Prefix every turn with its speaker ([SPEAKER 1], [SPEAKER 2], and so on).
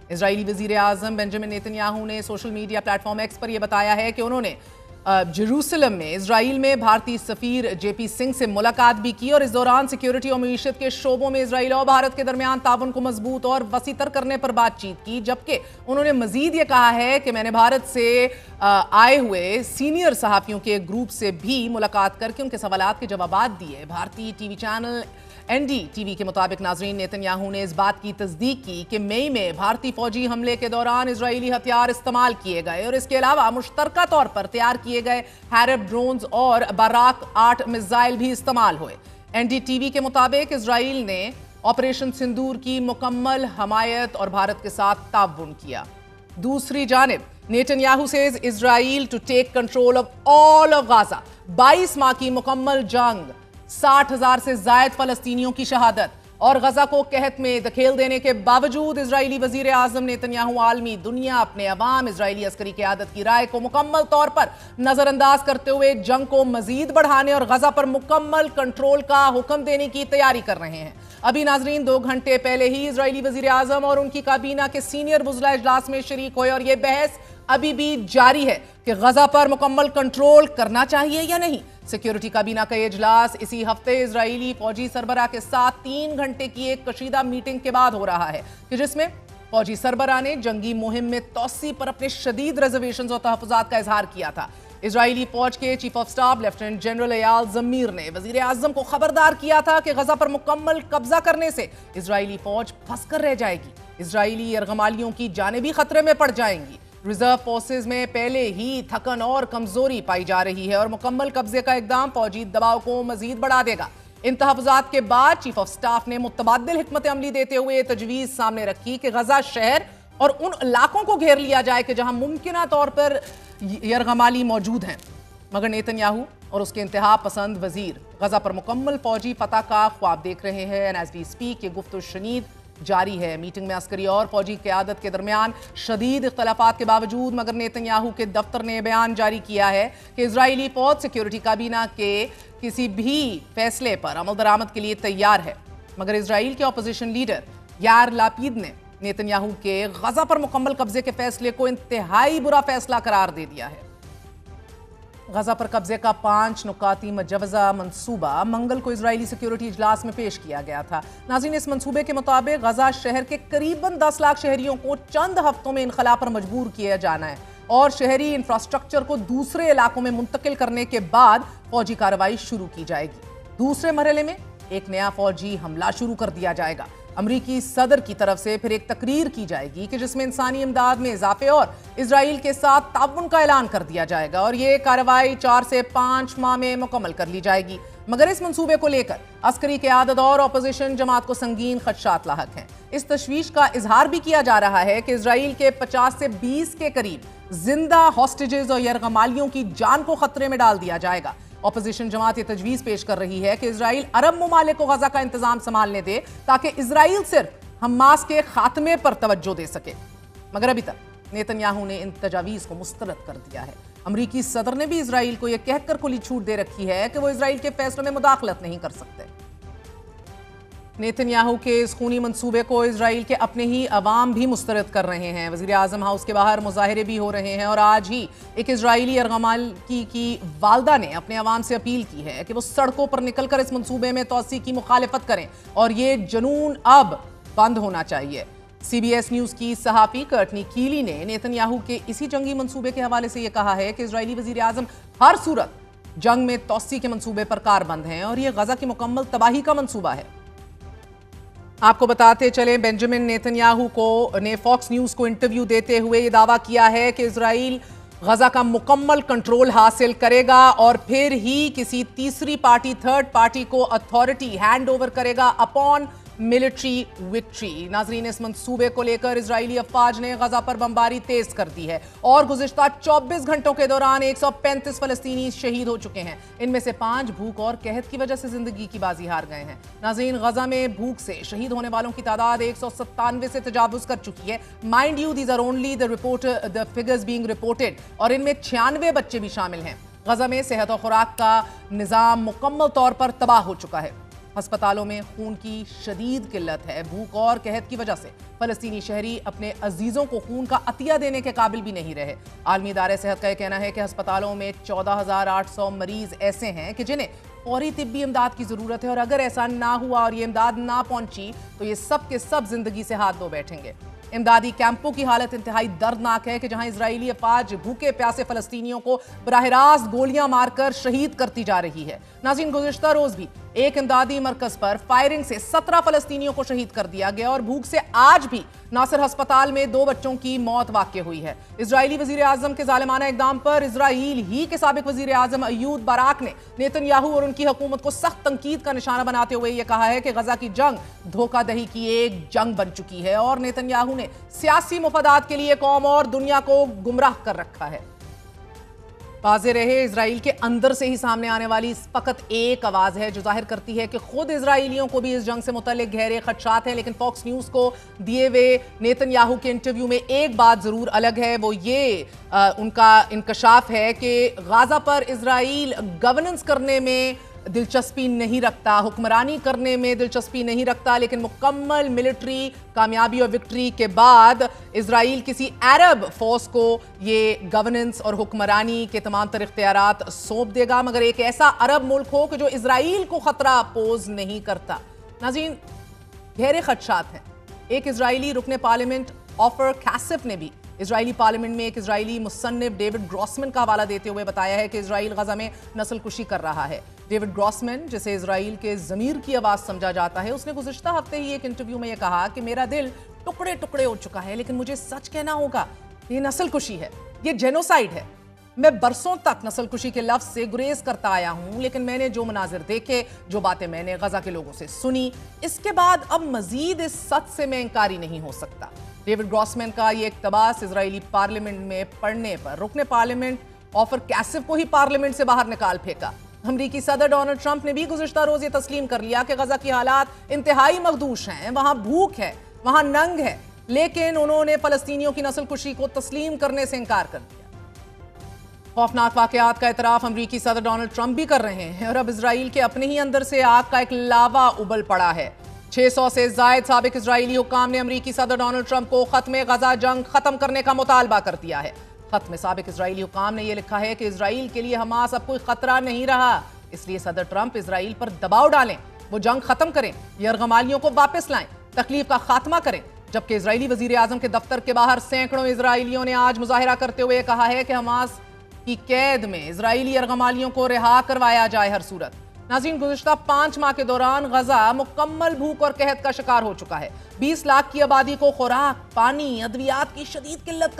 [SPEAKER 1] اسرائیلی وزیر اعظم Benjamin Netanyahu نے social media platform X پر یہ بتایا ہے کہ انہوں نے جیروسلم میں اسرائیل میں بھارتی سفیر جے پی سنگھ سے ملاقات بھی کی اور اس دوران سیکیورٹی اور معیشت کے شعبوں میں اسرائیل اور بھارت کے درمیان تعاون کو مضبوط اور وسیع تر کرنے پر بات چیت کی، جبکہ انہوں نے مزید یہ کہا ہے کہ میں نے بھارت سے آئے ہوئے سینئر صحافیوں کے گروپ سے بھی ملاقات کر کے ان کے سوالات کے جوابات دیے۔ بھارتی ٹی وی چینل NDTV کے مطابق ناظرین، نیتن یاہو نے اس بات کی تصدیق کی کہ مئی میں بھارتی فوجی حملے کے دوران اسرائیلی ہتھیار استعمال کیے گئے اور اس کے علاوہ مشترکہ طور پر تیار کیے گئے ہیرب ڈرونز اور باراک 8 میزائل بھی استعمال ہوئے۔ NDTV کے مطابق اسرائیل نے آپریشن سندور کی مکمل حمایت اور بھارت کے ساتھ تعاون کیا۔ دوسری جانب Nitin Yahoo says Israel to take control of all of Gaza۔ 22 ماہ کی مکمل جنگ، 60,000 سے زائد فلسطینیوں کی شہادت اور غزہ کو قحط میں دھکیل دینے کے باوجود اسرائیلی وزیر اعظم نیتن یاہو عالمی دنیا، اپنے عوام، اسرائیلی عسکری قیادت کی رائے کو مکمل طور پر نظر انداز کرتے ہوئے جنگ کو مزید بڑھانے اور غزہ پر مکمل کنٹرول کا حکم دینے کی تیاری کر رہے ہیں۔ ابھی ناظرین 2 گھنٹے پہلے ہی اسرائیلی وزیر اعظم اور ان کی کابینہ کے سینئر وزراء اجلاس میں شریک ہوئے اور یہ بحث ابھی بھی جاری ہے کہ غزہ پر مکمل کنٹرول کرنا چاہیے یا نہیں۔ سیکیورٹی کابینہ کا یہ اجلاس اسی ہفتے اسرائیلی فوجی سربراہ کے ساتھ 3 گھنٹے کی ایک کشیدہ میٹنگ کے بعد ہو رہا ہے کہ جس میں فوجی سربراہ نے جنگی مہم میں توسیع پر اپنے شدید ریزرویشنز اور تحفظات کا اظہار کیا تھا۔ اسرائیلی فوج کے chief of staff lieutenant general Eyal Zamir نے وزیر اعظم کو خبردار کیا تھا کہ غزہ پر مکمل قبضہ کرنے سے اسرائیلی فوج پھنس کر رہ جائے گی، اسرائیلی یرغمالیوں کی جانیں بھی خطرے میں پڑ جائیں گی۔ ریزرو فورسز میں پہلے ہی تھکن اور کمزوری پائی جا رہی ہے اور مکمل قبضے کا اقدام فوجی دباؤ کو مزید بڑھا دے گا۔ ان تحفظات کے بعد چیف آف سٹاف نے متبادل حکمت عملی دیتے ہوئے تجویز سامنے رکھی کہ غزہ شہر اور ان علاقوں کو گھیر لیا جائے کہ جہاں ممکنہ طور پر یرغمالی موجود ہیں، مگر نیتن یاہو اور اس کے انتہا پسند وزیر غزہ پر مکمل فوجی فتح کا خواب دیکھ رہے ہیں۔ اینڈ ایز وی اسپیک یہ گفت و شنید جاری ہے۔ میٹنگ میں عسکری اور فوجی قیادت کے درمیان شدید اختلافات کے باوجود مگر نیتن یاہو کے دفتر نے بیان جاری کیا ہے کہ اسرائیلی فوج سیکیورٹی کابینہ کے کسی بھی فیصلے پر عمل درآمد کے لیے تیار ہے، مگر اسرائیل کے اپوزیشن لیڈر یار لاپید نے نیتن یاہو کے غزہ پر مکمل قبضے کے فیصلے کو انتہائی برا فیصلہ قرار دے دیا ہے۔ غزہ پر قبضے کا 5 نکاتی مجوزہ منصوبہ منگل کو اسرائیلی سیکیورٹی اجلاس میں پیش کیا گیا تھا۔ ناظرین، اس منصوبے کے مطابق غزہ شہر کے قریباً 10 لاکھ شہریوں کو چند ہفتوں میں انخلا پر مجبور کیا جانا ہے اور شہری انفراسٹرکچر کو دوسرے علاقوں میں منتقل کرنے کے بعد فوجی کارروائی شروع کی جائے گی۔ دوسرے مرحلے میں ایک نیا فوجی حملہ شروع کر دیا جائے گا۔ امریکی صدر کی طرف سے پھر ایک تقریر کی جائے گی کہ جس میں انسانی امداد میں اضافے اور اسرائیل کے ساتھ تعاون کا اعلان کر دیا جائے گا اور یہ کارروائی 4 سے 5 ماہ میں مکمل کر لی جائے گی، مگر اس منصوبے کو لے کر عسکری قیادت اور اپوزیشن جماعت کو سنگین خدشات لاحق ہیں۔ اس تشویش کا اظہار بھی کیا جا رہا ہے کہ اسرائیل کے 50 سے 20 کے قریب زندہ ہاسٹیجز اور یرغمالیوں کی جان کو خطرے میں ڈال دیا جائے گا۔ اپوزیشن جماعت یہ تجویز پیش کر رہی ہے کہ اسرائیل عرب ممالک کو غزہ کا انتظام سنبھالنے دے تاکہ اسرائیل صرف حماس کے خاتمے پر توجہ دے سکے، مگر ابھی تک نیتن یاہو نے ان تجاویز کو مسترد کر دیا ہے۔ امریکی صدر نے بھی اسرائیل کو یہ کہہ کر کھلی چھوٹ دے رکھی ہے کہ وہ اسرائیل کے فیصلوں میں مداخلت نہیں کر سکتے۔ نیتن یاہو کے اس خونی منصوبے کو اسرائیل کے اپنے ہی عوام بھی مسترد کر رہے ہیں۔ وزیر اعظم ہاؤس کے باہر مظاہرے بھی ہو رہے ہیں اور آج ہی ایک اسرائیلی یرغمالی کی والدہ نے اپنے عوام سے اپیل کی ہے کہ وہ سڑکوں پر نکل کر اس منصوبے میں توسیع کی مخالفت کریں اور یہ جنون اب بند ہونا چاہیے۔ CBS نیوز کی صحافی کرٹنی کیلی نے نیتن یاہو کے اسی جنگی منصوبے کے حوالے سے یہ کہا ہے کہ اسرائیلی وزیر اعظم ہر صورت جنگ میں توسیع کے منصوبے پر کاربند ہیں اور یہ غزہ کی مکمل تباہی کا منصوبہ ہے۔ آپ کو بتاتے چلیں، بنجامن نیتن یاہو نے فاکس نیوز کو انٹرویو دیتے ہوئے یہ دعویٰ کیا ہے کہ اسرائیل غزہ کا مکمل کنٹرول حاصل کرے گا اور پھر ہی کسی تیسری پارٹی، تھرڈ پارٹی کو اتھارٹی ہینڈ اوور کرے گا اپون ملٹری وکٹری۔ ناظرین، اس منصوبے کو لے کر اسرائیلی افواج نے غزہ پر بمباری تیز کر دی ہے اور گزشتہ 24 گھنٹوں کے دوران 135 فلسطینی شہید ہو چکے ہیں، ان میں سے 5 بھوک اور قحط کی وجہ سے زندگی کی بازی ہار گئے ہیں۔ ناظرین، غزہ میں بھوک سے شہید ہونے والوں کی تعداد 197 سے تجاوز کر چکی ہے۔ Mind you these are only the figures being reported اور ان میں 96 بچے بھی شامل ہیں۔ غزہ میں صحت و خوراک کا نظام مکمل طور پر تباہ ہو چکا ہے۔ ہسپتالوں میں خون کی شدید قلت ہے۔ بھوک اور قحط کی وجہ سے فلسطینی شہری اپنے عزیزوں کو خون کا عطیہ دینے کے قابل بھی نہیں رہے۔ عالمی ادارے صحت کا یہ کہنا ہے کہ ہسپتالوں میں 14,800 مریض ایسے ہیں کہ جنہیں فوری طبی امداد کی ضرورت ہے، اور اگر ایسا نہ ہوا اور یہ امداد نہ پہنچی تو یہ سب کے سب زندگی سے ہاتھ دھو بیٹھیں گے۔ امدادی کیمپوں کی حالت انتہائی دردناک ہے کہ جہاں اسرائیلی افواج بھوکے پیاسے فلسطینیوں کو براہ راست گولیاں مار کر شہید کرتی جا رہی ہے۔ ناظرین، گزشتہ روز بھی ایک امدادی مرکز پر فائرنگ سے 17 فلسطینیوں کو شہید کر دیا گیا، اور بھوک سے آج بھی ناصر ہسپتال میں 2 بچوں کی موت واقع ہوئی ہے۔ اسرائیلی وزیر اعظم کے ظالمانہ اقدام پر اسرائیل ہی کے سابق وزیر اعظم ایہود باراک نے نیتن یاہو اور ان کی حکومت کو سخت تنقید کا نشانہ بناتے ہوئے یہ کہا ہے کہ غزہ کی جنگ دھوکہ دہی کی ایک جنگ بن چکی ہے، اور نیتن یاہو نے سیاسی مفادات کے لیے قوم اور دنیا کو گمراہ کر رکھا ہے۔ واضح رہے، اسرائیل کے اندر سے ہی سامنے آنے والی فقط ایک آواز ہے جو ظاہر کرتی ہے کہ خود اسرائیلیوں کو بھی اس جنگ سے متعلق گہرے خدشات ہیں، لیکن فاکس نیوز کو دیے ہوئے نیتن یاہو کے انٹرویو میں ایک بات ضرور الگ ہے، وہ یہ ان کا انکشاف ہے کہ غزہ پر اسرائیل گورننس کرنے میں دلچسپی نہیں رکھتا، حکمرانی کرنے میں دلچسپی نہیں رکھتا، لیکن مکمل ملٹری کامیابی اور وکٹری کے بعد اسرائیل کسی عرب فورس کو یہ گورننس اور حکمرانی کے تمام تر اختیارات سونپ دے گا، مگر ایک ایسا عرب ملک ہو کہ جو اسرائیل کو خطرہ پوز نہیں کرتا۔ ناظرین، گہرے خدشات ہیں۔ ایک اسرائیلی رکن پارلیمنٹ آفر کاسف نے بھی اسرائیلی پارلیمنٹ میں ایک اسرائیلی مصنف ڈیوڈ گراسمن کا حوالہ دیتے ہوئے بتایا ہے کہ اسرائیل غزہ میں نسل کشی کر رہا ہے۔ ڈیوڈ گراسمن، جسے اسرائیل کے ضمیر کی آواز سمجھا جاتا ہے، اس نے گزشتہ ہفتے ہی ایک انٹرویو میں یہ کہا کہ میرا دل ٹکڑے ٹکڑے ہو چکا ہے، لیکن مجھے سچ کہنا ہوگا، یہ نسل کشی ہے، یہ جینوسائیڈ ہے۔ میں برسوں تک نسل کشی کے لفظ سے گریز کرتا آیا ہوں، لیکن میں نے جو مناظر دیکھے، جو باتیں میں نے غزہ کے لوگوں سے سنی، اس کے بعد اب مزید اس سچ سے میں انکاری نہیں ہو سکتا۔ ڈیوڈ گراسمن کا یہ اقتباس اسرائیلی پارلیمنٹ میں پڑھنے پر رکن پارلیمنٹ آفر کاسف کو ہی پارلیمنٹ سے باہر نکال پھینکا۔ امریکی صدر ڈونلڈ ٹرمپ نے بھی گزشتہ روز یہ تسلیم کر لیا کہ غزہ کی حالات انتہائی مخدوش ہیں، وہاں بھوک ہے، وہاں ننگ ہے، لیکن انہوں نے فلسطینیوں کی نسل کشی کو تسلیم کرنے سے انکار کر دیا۔ خوفناک واقعات کا اعتراف امریکی صدر ڈونلڈ ٹرمپ بھی کر رہے ہیں، اور اب اسرائیل کے اپنے ہی اندر سے آگ کا ایک لاوا ابل پڑا ہے۔ 600 سے زائد سابق اسرائیلی حکام نے امریکی صدر ڈونلڈ ٹرمپ کو ختم غزہ جنگ ختم کرنے کا مطالبہ کر دیا ہے۔ خط میں سابق اسرائیلی حکام نے یہ لکھا ہے کہ اسرائیل کے لیے حماس اب کوئی خطرہ نہیں رہا، اس لیے صدر ٹرمپ اسرائیل پر دباؤ ڈالیں، وہ جنگ ختم کریں، یرغمالیوں کو واپس لائیں، تکلیف کا خاتمہ کریں۔ جبکہ اسرائیلی وزیر اعظم کے دفتر کے باہر سینکڑوں اسرائیلیوں نے آج مظاہرہ کرتے ہوئے کہا ہے کہ حماس کی قید میں اسرائیلی یرغمالیوں کو رہا کروایا جائے ہر صورت۔ ناظرین، گزشتہ 5 ماہ کے دوران غزہ مکمل بھوک اور قحط کا شکار ہو چکا ہے۔ 20 لاکھ کی آبادی کو خوراک، پانی، ادویات کی شدید قلت کا